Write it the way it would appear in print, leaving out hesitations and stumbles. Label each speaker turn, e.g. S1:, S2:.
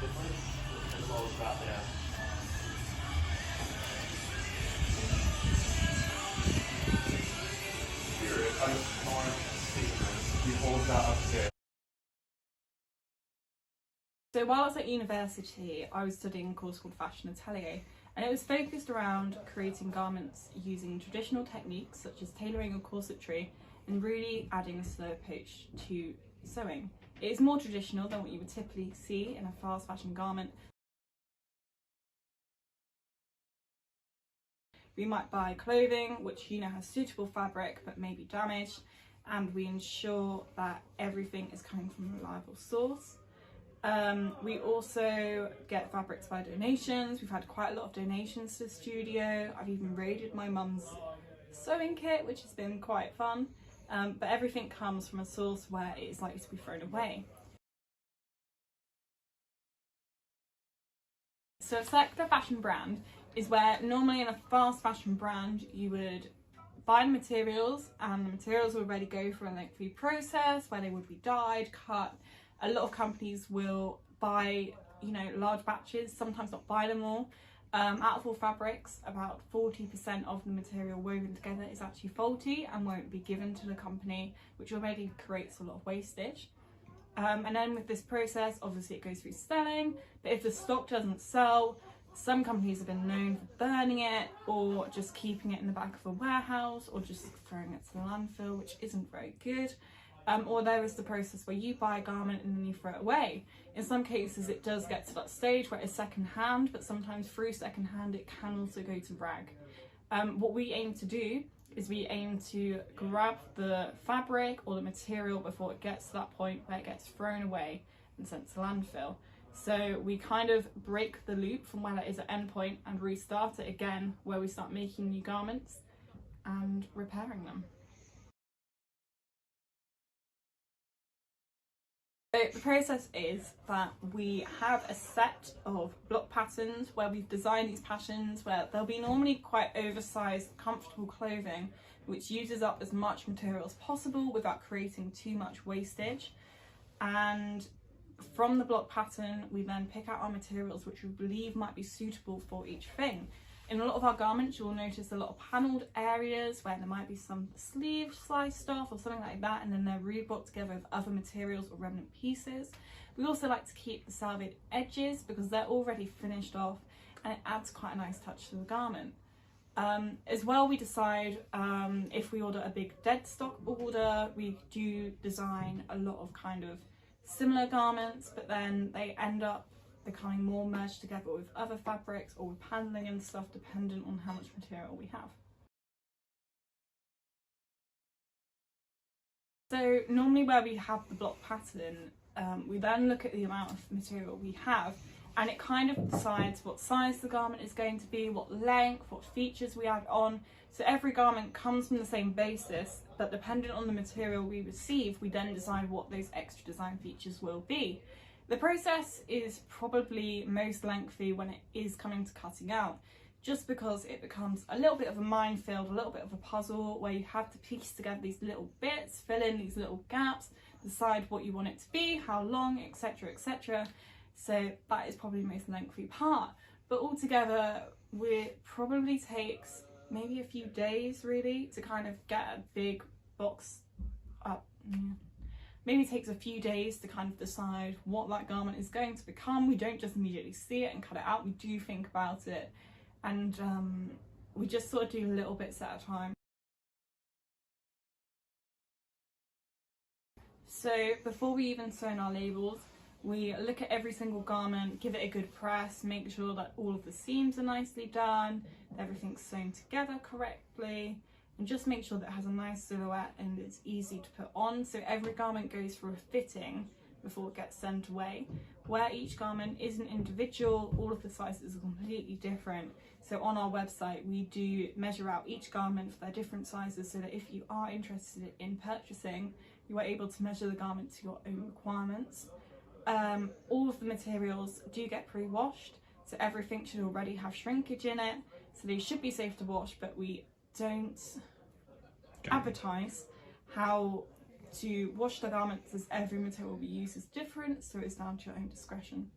S1: So while I was at university, I was studying a course called Fashion Atelier, and it was focused around creating garments using traditional techniques such as tailoring or corsetry and really adding a slow approach to sewing. It is more traditional than what you would typically see in a fast fashion garment. We might buy clothing which has suitable fabric but may be damaged, and we ensure that everything is coming from a reliable source. We also get fabrics by donations. We've had quite a lot of donations to the studio. I've even raided my mum's sewing kit, which has been quite fun. But everything comes from a source where it is likely to be thrown away. So a sector fashion brand is where normally in a fast fashion brand you would buy the materials, and the materials will already go through a lengthy process where they would be dyed, cut. A lot of companies will buy, large batches, sometimes not buy them all. Out of all fabrics, about 40% of the material woven together is actually faulty and won't be given to the company, which already creates a lot of wastage. And then with this process, obviously it goes through selling, but if the stock doesn't sell, some companies have been known for burning it or just keeping it in the back of a warehouse or just throwing it to the landfill, which isn't very good. Or there is the process where you buy a garment and then you throw it away. In some cases it does get to that stage where it's second hand, but sometimes through second hand it can also go to rag. What we aim to do is we aim to grab the fabric or the material before it gets to that point where it gets thrown away and sent to landfill. So we kind of break the loop from where it is at end point and restart it again where we start making new garments and repairing them. So the process is that we have a set of block patterns where we've designed these patterns where there'll be normally quite oversized, comfortable clothing which uses up as much material as possible without creating too much wastage. And from the block pattern we then pick out our materials which we believe might be suitable for each thing. In a lot of our garments you'll notice a lot of panelled areas where there might be some sleeves sliced off or something like that, and then they're reblocked together with other materials or remnant pieces. We also like to keep the salvaged edges because they're already finished off and it adds quite a nice touch to the garment. As well, we decide if we order a big dead stock order, we do design a lot of kind of similar garments, but then they end up becoming more merged together with other fabrics or with paneling and stuff dependent on how much material we have. So normally where we have the block pattern, we then look at the amount of material we have, and it kind of decides what size the garment is going to be, what length, what features we add on. So every garment comes from the same basis, but dependent on the material we receive, we then decide what those extra design features will be. The process is probably most lengthy when it is coming to cutting out, just because it becomes a little bit of a minefield, a little bit of a puzzle where you have to piece together these little bits, fill in these little gaps, decide what you want it to be, how long, etc, etc. So that is probably the most lengthy part. But altogether, it probably takes maybe a few days really to kind of get a big box up. Maybe takes a few days to kind of decide what that garment is going to become. We don't just immediately see it and cut it out, we do think about it, and we just sort of do little bits at a time. So before we even sew in our labels, we look at every single garment, give it a good press, make sure that all of the seams are nicely done, everything's sewn together correctly, and just make sure that it has a nice silhouette and it's easy to put on. So every garment goes through a fitting before it gets sent away, where each garment is an individual, all of the sizes are completely different. So on our website we do measure out each garment for their different sizes, so that if you are interested in purchasing, you are able to measure the garment to your own requirements. All of the materials do get pre-washed, so everything should already have shrinkage in it, so they should be safe to wash, but we don't advertise how to wash the garments as every material we use is different, so it's down to your own discretion.